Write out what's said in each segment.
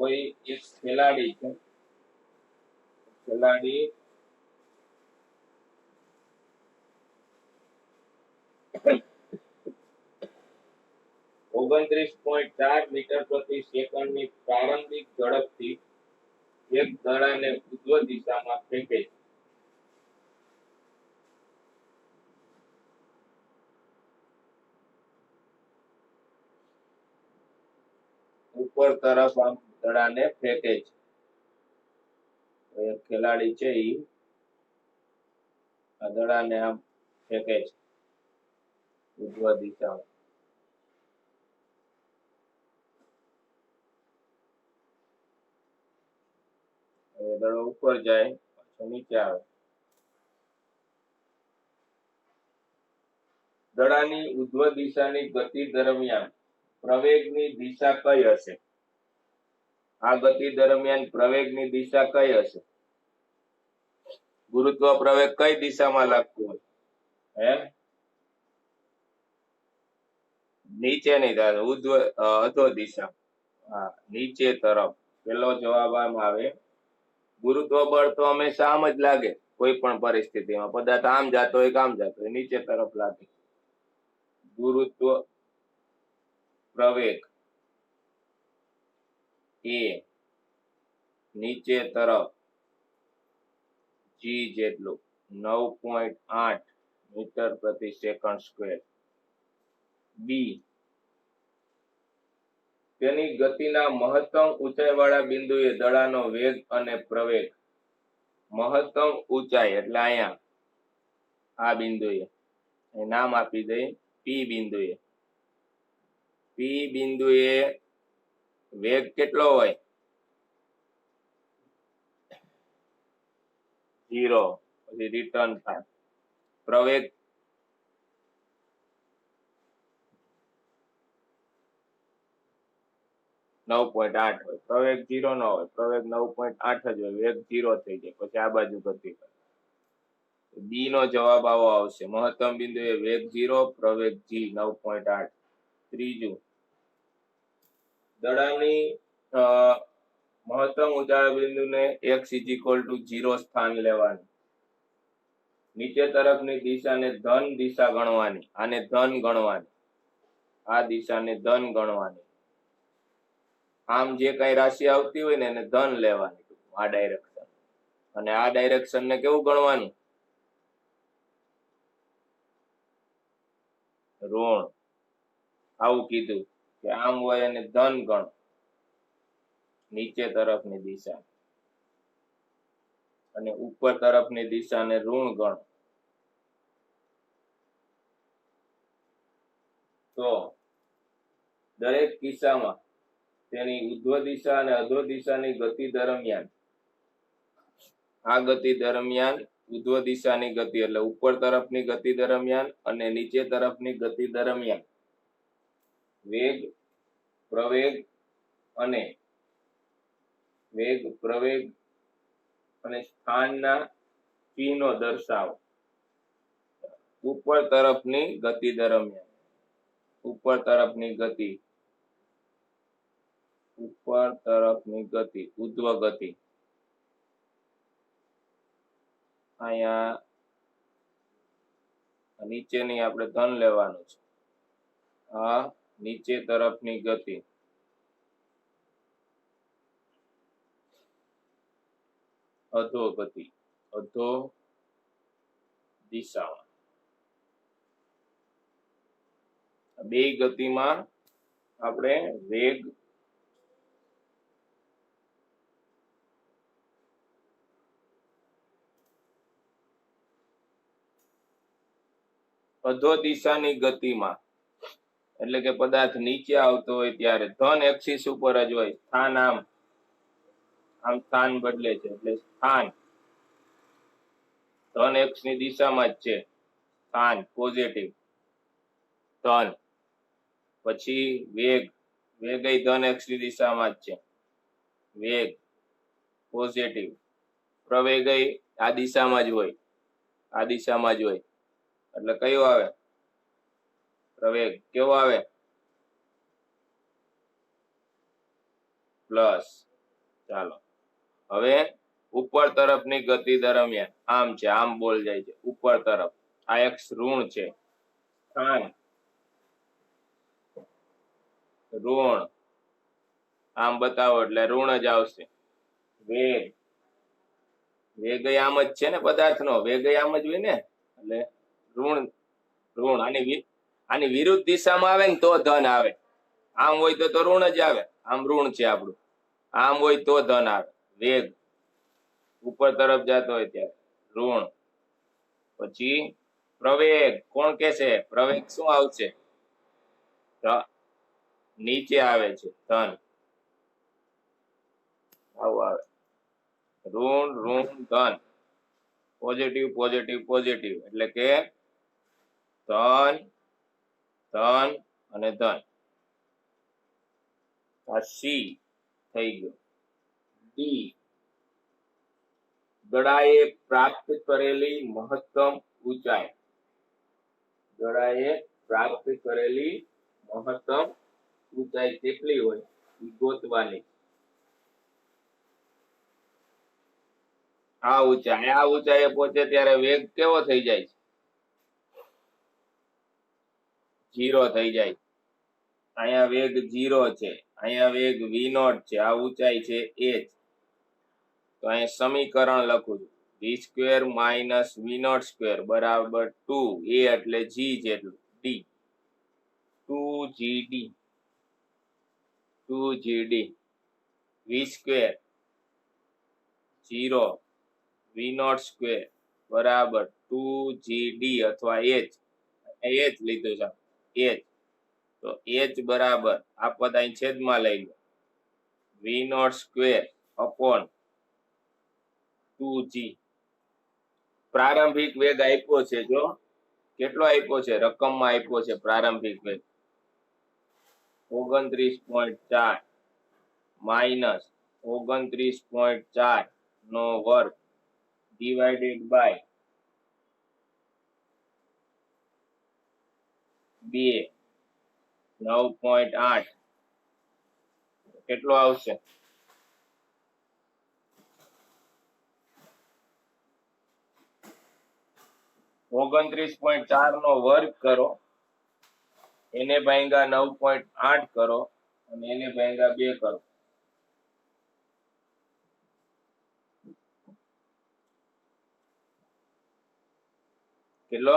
કોઈ એક ખેલાડી છે, ખેલાડી 29.4 મીટર પ્રતિ સેકન્ડની પ્રારંભિક ઝડપથી એક દડાને ઉર્ધ્વ દિશામાં ફેંકે છે. ઉપર તરફ આમ દડાને ફેંકે છે. એક ખેલાડી છે ઈ આ દડાને આમ ફેંકે છે ઉર્ધ્વ દિશામાં. દડો ઉપર જાય પાછો નીચે આવે. દડાની ઉર્ધ્વ દિશાની ગતિ દરમિયાન પ્રવેગની દિશા કઈ હશે? આ ગતિ દરમિયાન પ્રવેગની દિશા કઈ હશે? ગુરુત્વ પ્રવેગ કઈ દિશામાં લાગતું હોય? હે, નીચે નહીં થાય, ઉર્ધ્વ અધો દિશા. હા, નીચે તરફ. પેલો જવાબ આમ આવે. ગુરુત્વ બળ તો હંમેશા આમ જ લાગે કોઈ પણ પરિસ્થિતિમાં. પદાર્થ આમ જતો હોય કે આમ જતો હોય, નીચે તરફ લાગે. ગુરુત્વ પ્રવેગ એ નીચે તરફ જી જેટલું 9.8 મીટર પ્રતિ સેકન્ડ સ્ક્વેર. બી, તેની ગતિના મહત્તમ ઊંચાઈવાળા બિંદુએ દડાનો વેગ અને પ્રવેગ. મહત્તમ ઊંચાઈ એટલે અહીંયા આ બિંદુએ નામ આપી દઈ પી બિંદુએ. પી બિંદુએ વેગ કેટલો હોય? 0. પછી રિટર્ન થાય. પ્રવેગ 9.8 હોય. પ્રવેગ 0 ન હોય, પ્રવેગ 9.8 જ હોય, વેગ 0 થઈ જાય. પછી આ બાજુ ગતિ કરે. બી નો જવાબ આવો આવશે. મહત્તમ બિંદુએ વેગ 0, પ્રવેગ જી 9.8. ત્રીજું, દડાની મહત્તમ ઊંચાઈ બિંદુને x = 0 સ્થાન લેવાનું. નીચે તરફની દિશાને ધન દિશા ગણવાની. આને ધન ગણવાની. આ દિશાને ધન ગણવાની. આમ જે કઈ રાશિ આવતી હોય ને એને ધન લેવાની, આ ડાયરેક્શન. અને આ ડાયરેક્શન ને કેવું ગણવાનું? ઋણ. આવું કીધું કે આમ હોય અને ધન ગણ, નીચે તરફની દિશા, અને ઉપર તરફની દિશાને ઋણ ગણ. તો દરેક કિસ્સામાં તેની ઉર્ધ્વ દિશા અને અધો દિશાની ગતિ દરમિયાન, આ ગતિ દરમિયાન ઉર્ધ્વ દિશાની ગતિ એટલે ઉપર તરફની ગતિ દરમિયાન અને નીચે તરફની ગતિ દરમિયાન વેગ, પ્રવેગ અને સ્થાનના ચિહ્નો દર્શાવો. ઉપર તરફની ગતિ દરમિયાન, ઉપર તરફની ગતિ, ઉપર તરફની ગતિ, ઉર્ધ્વ ગતિ. અહીંયા નીચેની આપણે ધન લેવાનું છે. આ નીચે તરફની ગતિ, અધો ગતિ, અધો દિશામાં. બે ગતિમાં આપણે વેગ, અધો દિશાની ગતિમાં એટલે કે પદાર્થ નીચે આવતો હોય ત્યારે ધન એક્સિસ ઉપર જ હોય. સ્થાન આમ સ્થાન બદલે છે એટલે સ્થાન ધન એક્સ ની દિશામાં જ છે. સ્થાન પોઝિટિવ ધન. પછી વેગ, વેગ ધન એક્સ ની દિશામાં જ છે, વેગ પોઝિટિવ. પ્રવેગ આ દિશામાં જ હોય, આ દિશામાં જ હોય. એટલે કયો આવે? પ્રવેગ કેવો આવે? પ્લસ. ચાલો હવે ઉપર તરફની ગતિ દરમિયાન આમ છે, આમ બોલ જાય છે ઉપર તરફ, આ એક ઋણ છે, સ્થાન ઋણ, આમ બતાવો એટલે ઋણ જ આવશે. વેગ, વેગ આમ જ છે ને પદાર્થનો, વેગ આમ જ હોય ને, એટલે ઋણ ઋણ. આની વિરુદ્ધ દિશામાં આવે ને તો ધન આવે. આમ હોય તો ઋણ જ આવે. આમ ઋણ છે આપણું, આમ હોય તો ધન આવે. વેગ ઉપર તરફ જતો હોય ત્યારે ઋણ. પછી પ્રવેગ, કોણ કે છે પ્રવેગ શું આવશે? નીચે આવે છે ધન, આવું આવે. ઋણ ઋણ ધન, પોઝિટિવ પોઝિટિવ પોઝિટિવ, એટલે કે ધન ધન અને ધન. આ સી થઈ ગયો. ડી, દડાએ પ્રાપ્ત કરેલી મહત્તમ ઊંચાઈ, દડાએ પ્રાપ્ત કરેલી મહત્તમ ઊંચાઈ કેટલી હોય એ ગોતવાની. આ ઊંચાઈએ પહોંચે ત્યારે વેગ કેવો થઈ જાય છે? 0 થઈ જાય. અહીંયા વેગ 0 છે, અહીંયા વેગ v0 છે, આ ઊંચાઈ છે h. તો અહીંયા સમીકરણ લખું છું, v² - v0² બરાબર 2, a એટલે g જેટલું, d 2gd 2gd. v² 0 v0² બરાબર 2gd અથવા h, h લીધું છે h. તો h બરાબર આ પદ અહીં છેદમાં લઈ લો, v0² upon 2g. પ્રારંભિક વેગ આપ્યો છે, જો કેટલો આપ્યો છે, રકમમાં આપ્યો છે પ્રારંભિક વેગ 29.4 માઇનસ 29.4 નો વર્ગ ડિવાઇડેડ બાય 2, 9.8 કેટલો આવશે? 29.4 નો વર્ગ કરો, એને ભાગ્યા 9.8 કરો અને એને ભાગ્યા 2 કરો. કેટલો?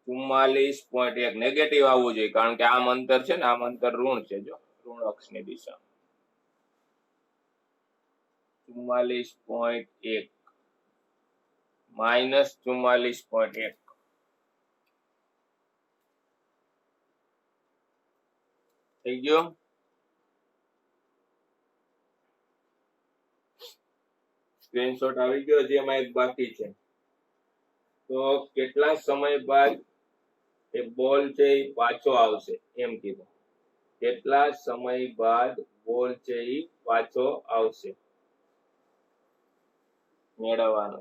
44.1. નેગેટિવ આવવું જોઈએ કારણ કે આમ અંતર છે ને, આમ અંતર ઋણ છે, જો ઋણ અક્ષની દિશા. 44.1 માઇનસ 44.1 થઈ ગયો. સ્ક્રીનશોટ આવી ગયો, જેમાં એક બાકી છે. તો કેટલા સમય બાદ એ બોલ છે એ પાછો આવશે એમ કીધું. કેટલા સમય બાદ બોલ છે એ પાછો આવશે મેળવવાનો.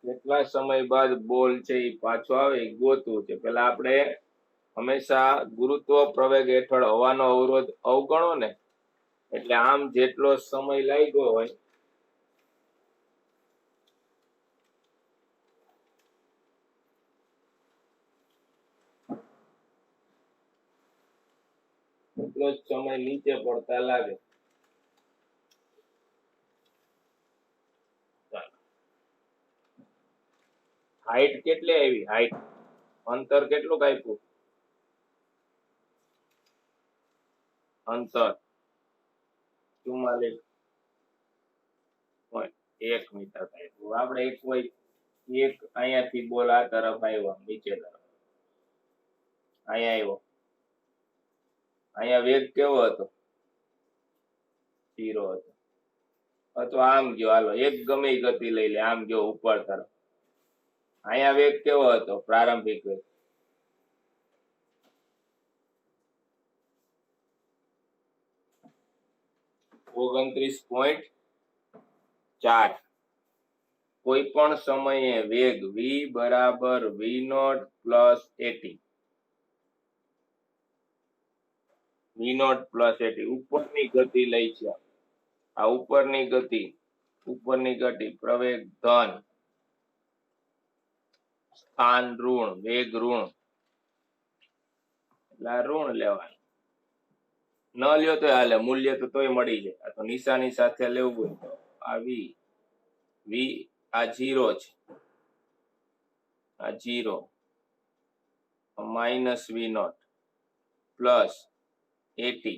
કેટલા સમય બાદ બોલ છે એ પાછો આવે એ ગોતવું છે. પેલા આપણે હંમેશા ગુરુત્વ પ્રવેગ હેઠળ હવાનો અવરોધ અવગણો ને, એટલે આમ જેટલો સમય લાગ્યો હોય એટલો જ સમય નીચે પડતા લાગે. હાઈટ કેટલી આવી? હાઈટ અંતર કેટલું આપ્યું? અંતર 44.1 મીટર આપ્યું. આપણે એક અહીંયાથી બોલ આ તરફ આવ્યો, નીચે તરફ અહીંયા આવ્યો, અહીંયા વેગ કેવો હતો? 0 હતો. અથવા આમ ગયો, હાલો એક ગમે ગતિ લઈ લે, આમ ગયો ઉપર તરફ, અહીંયા વેગ કેવો હતો? પ્રારંભિક વેગ 29.4. કોઈ પણ સમયે વેગ v બરાબર v0 + 80. V not plus at ઉપરની ગતિ લઈ છે આ ઉપરની ગતિ પ્રવેગ ધન સ્થાન ઋણ વેગ ઋણ એટલે આ ઋણ લેવાનું ન લ્યો તો હાલે મૂલ્ય તો તોય મળી જાય આ તો નિશાની સાથે લેવું હોય તો આ વી આ 0 છે આ 0 માઇનસ વી નોટ પ્લસ 80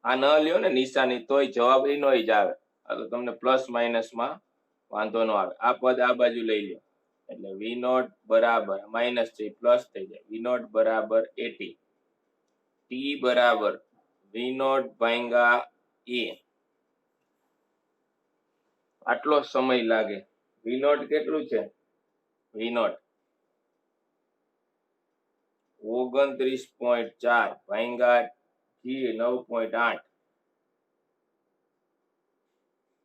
આ ન લ્યો ને નિશાની તોય જવાબ એનો જ આવે આ તો તમને પ્લસ માઇનસ માં વાંધો ન આવે આ પદ આ બાજુ લઈ લ્યો એટલે વી નોટ બરાબર માઇનસ છે પ્લસ થઈ જાય વી નોટ બરાબર 80 ટી બરાબર વી નોટ ભાંગા એ આટલો સમય લાગે વી નોટ કેટલું છે વી નોટ 29.4 ભાંગા જી 9.8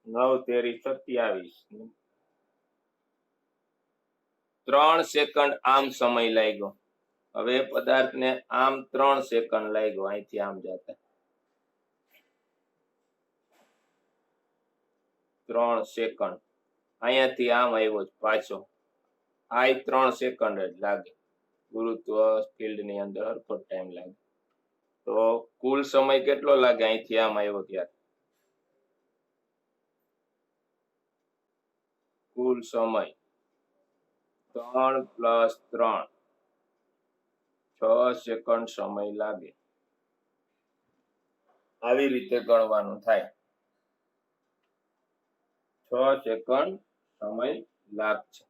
9 તેરી 27 3 સેકન્ડ આમ સમય લાગ્યો હવે પદાર્થને આમ 3 સેકન્ડ લાગ્યો અહીંથી આમ જતા 3 સેકન્ડ અહીંયાથી આમ આવ્યો પાછો આ 3 સેકન્ડ જ લાગે ગુરુત્વ ફિલ્ડ ની અંદર હરખો ટાઈમ લાગે તો કુલ સમય કેટલો લાગે અહીંથી આમ આવ્યો ત્યારે કુલ સમય 3 પ્લસ 3 6 સેકન્ડ સમય લાગે આવી રીતે ગણવાનું થાય 6 સેકન્ડ સમય લાગશે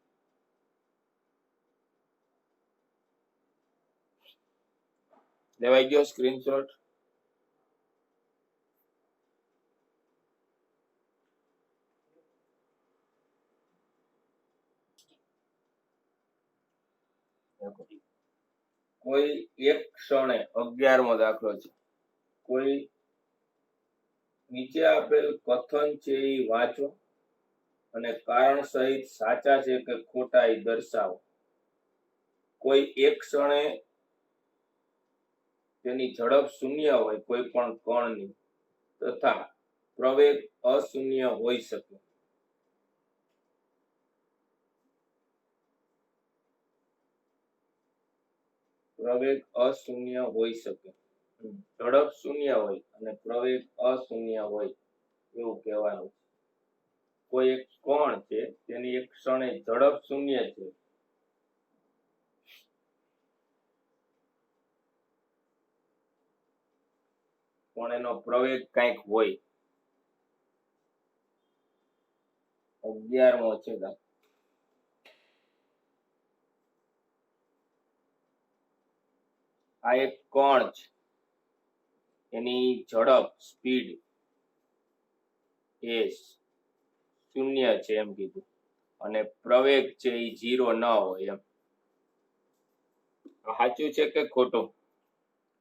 લેવાઈ ગયો સ્ક્રીનશોટ કોઈ એક ક્ષણે 11મો દાખલો છે કોઈ નીચે આપેલ કથન છે એ વાંચો અને કારણ સહિત સાચા છે કે ખોટા એ દર્શાવો કોઈ એક ક્ષણે તેની ઝડપ શૂન્ય હોય કોઈ પણ કણની તથા પ્રવેગ અશૂન્ય હોઈ શકે પ્રવેગ અશૂન્ય હોઈ શકે ઝડપ શૂન્ય હોય અને પ્રવેગ અશૂન્ય હોય એવું કહેવાનું કોઈ એક કોણ છે તેની એક ક્ષણે ઝડપ શૂન્ય છે પણ એનો પ્રવેગ કંઈક હોય 11મો છે આ એક કોણ છે એની ઝડપ સ્પીડ એ શૂન્ય છે એમ કીધું અને પ્રવેગ છે એ 0 ન હોય એમ સાચું છે કે ખોટું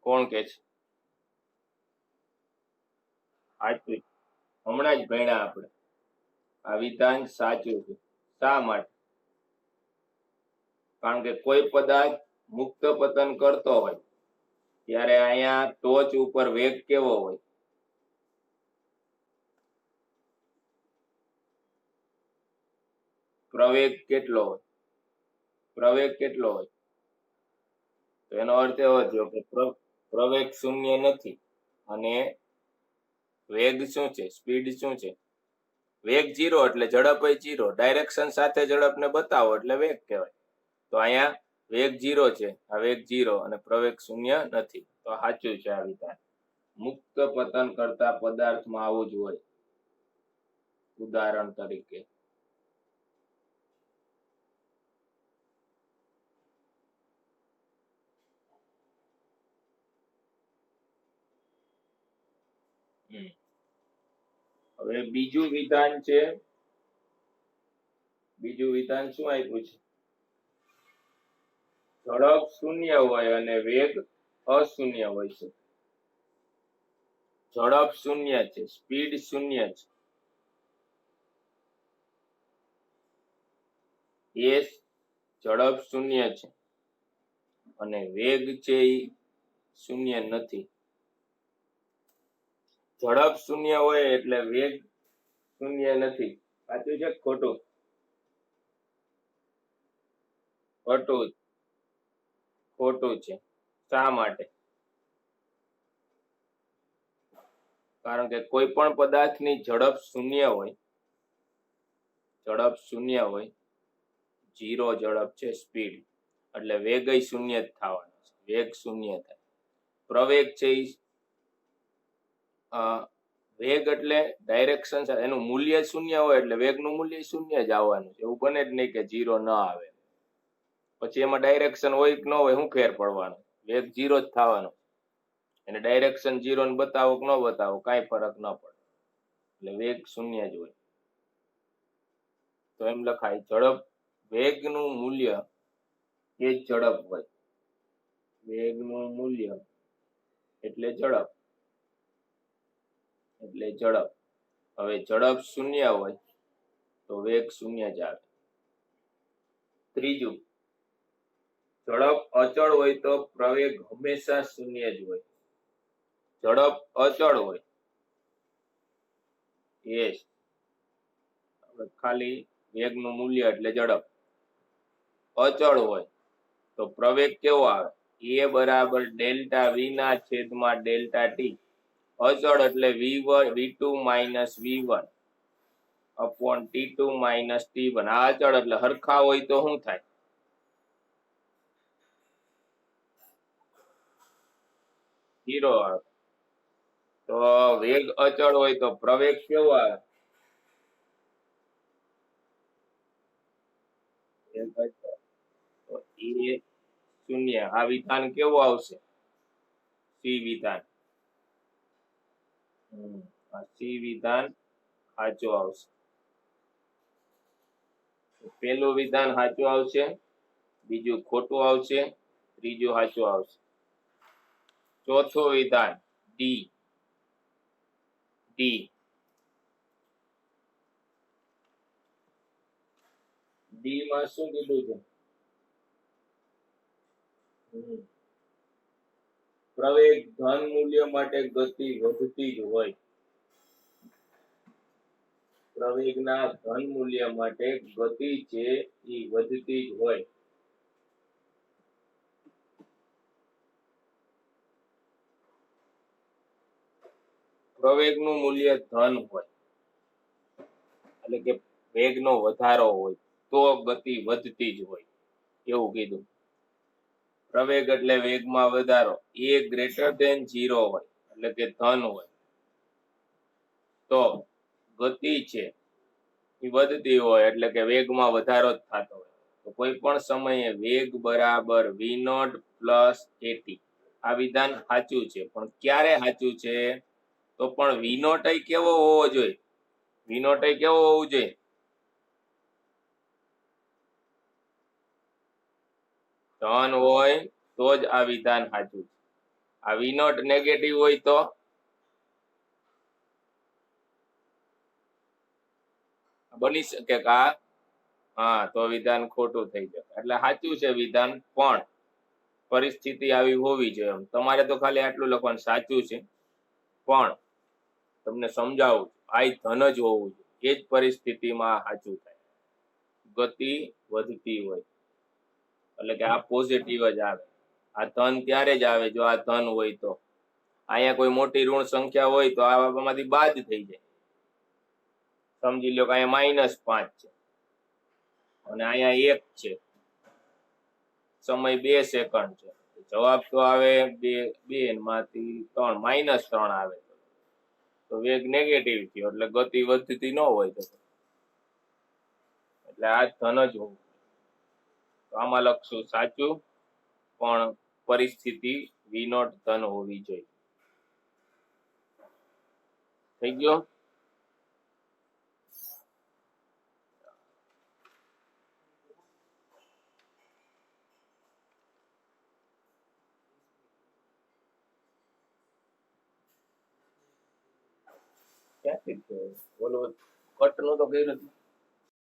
કોણ કે છે સાચું હમણાં જ ભણ્યા આપણે આ વિધાન સાચું છે શા માટે કારણ કે કોઈ પદાર્થ મુક્ત પતન કરતો હોય ત્યારે અહીંયા ટોચ ઉપર વેગ કેવો હોય પ્રવેગ કેટલો હોય તો એનો અર્થ એવો થયો કે પ્રવેગ શૂન્ય નથી અને વેગ શું છે સ્પીડ શું છે વેગ 0 એટલે ઝડપ 0 ડાયરેક્શન સાથે ઝડપને બતાવો એટલે વેગ કહેવાય તો અહીંયા વેગ 0 છે આ વેગ 0 અને પ્રવેગ શૂન્ય નથી તો સાચું છે આ વિધાન મુક્ત પતન કરતા પદાર્થમાં આવું જ હોય ઉદાહરણ તરીકે હવે બીજું વિધાન શું આપ્યું છે ઝડપ શૂન્ય હોય અને વેગ અશૂન્ય હોય છે ઝડપ શૂન્ય છે સ્પીડ શૂન્ય છે એ ઝડપ શૂન્ય છે અને વેગ છે એ શૂન્ય નથી. ઝડપ શૂન્ય હોય એટલે વેગ શૂન્ય નથી. સાચું છે ખોટું? ખોટું ખોટું છે. શા માટે? કારણ કે કોઈ પણ પદાર્થની ઝડપ શૂન્ય હોય, ઝડપ શૂન્ય હોય, 0 ઝડપ છે સ્પીડ, એટલે વેગ શૂન્ય જ થવાનો છે. વેગ શૂન્ય થાય. પ્રવેગ છે વેગ એટલે ડાયરેક્શન, એનું મૂલ્ય શૂન્ય હોય એટલે વેગનું મૂલ્ય શૂન્ય જ આવવાનું છે. એવું બને જ નહીં કે 0 ન આવે. પછી એમાં ડાયરેક્શન હોય કે ન હોય શું ફેર પડવાનો? વેગ 0 જ થવાનો. એને ડાયરેક્શન 0 ને બતાવો કે ન બતાવો કાંઈ ફરક ન પડે. એટલે વેગ શૂન્ય જ હોય. તો એમ લખાય ઝડપ, વેગનું મૂલ્ય એ જ ઝડપ હોય. વેગનું મૂલ્ય એટલે ઝડપ. એટલે ઝડપ. હવે ઝડપ શૂન્ય હોય તો વેગ શૂન્ય જ આવે. ત્રીજું, ઝડપ અચળ હોય તો પ્રવેગ હંમેશા શૂન્ય જ હોય. ઝડપ અચળ હોય, યસ, ખાલી વેગનું મૂલ્ય એટલે ઝડપ. અચળ હોય તો પ્રવેગ કેવો આવે? a બરાબર ડેલ્ટા v ના છેદમાં ડેલ્ટા t. અચળ એટલે v2 minus v1 upon t2 minus t1. આ અચળ એટલે હરખા હોય તો શું થાય? ઝીરો આવે. તો વેગ અચળ હોય તો પ્રવેગ કેવો આવે? તો એ શૂન્ય. આ વિધાન કેવું આવશે? સી વિધાન. સી વિધાન સાચું આવશે. પેલું વિધાન સાચું આવશે, બીજું ખોટું આવશે, ત્રીજું સાચું આવશે. ચોથું વિધાન ડી. ડી ડી માં શું કીધું છે? પ્રવેગ ધન મૂલ્ય માટે ગતિ વધતી જ હોય. પ્રવેગના ધન મૂલ્ય માટે ગતિ છે એ વધતી જ હોય. પ્રવેગનું મૂલ્ય ધન હોય એટલે કે વેગનો વધારો હોય તો ગતિ વધતી જ હોય એવું કીધું. પ્રવેગ એટલે વેગમાં વધારો, એ ગ્રેટર ધેન 0 હોય એટલે કે ધન હોય તો ગતિ છે એ વધતી હોય એટલે કે વેગમાં વધારો જ થતો હોય. તો કોઈ પણ સમયે વેગ બરાબર v0 પ્લસ at. આ વિધાન સાચું છે, પણ ક્યારે સાચું છે? તો પણ v0 કેવો હોવો જોઈએ? v0 કેવો હોવું જોઈએ? ધન હોય તો જ આ વિધાન સાચું છે. આ v0 નેગેટિવ હોય તો બની શકે કે હા તો વિધાન ખોટું થઈ જાય. એટલે સાચું છે વિધાન, પણ પરિસ્થિતિ આવી હોવી જોઈએ. તમારે તો ખાલી આટલું લખવાનું સાચું છે પણ તમને સમજાવું આ ધન જ હોવું જોઈએ. એ જ પરિસ્થિતિમાં સાચું થાય. ગતિ વધતી હોય એટલે કે આ પોઝિટિવ જ આવે. આ ધન ત્યારે જ આવે જો આ ધન હોય તો. અહીંયા કોઈ મોટી ઋણ સંખ્યા હોય તો આમાંથી બાદ થઈ જાય. સમજી લો કે અહીંયા -5 છે અને અહીંયા 1 છે, સમય 2 સેકન્ડ છે. જવાબ તો આવે 2 માંથી 3 -3 આવે તો વેગ નેગેટિવ થયો એટલે ગતિ વધતી ન હોય તો. એટલે આ ધન જ હોવું. તો આમાં લખશું સાચું, પણ પરિસ્થિતિ v0 ધન હોવી જોઈએ. થઈ ગયો? ક્યાંથી બોલો કટ નું તો કર્યું હતું.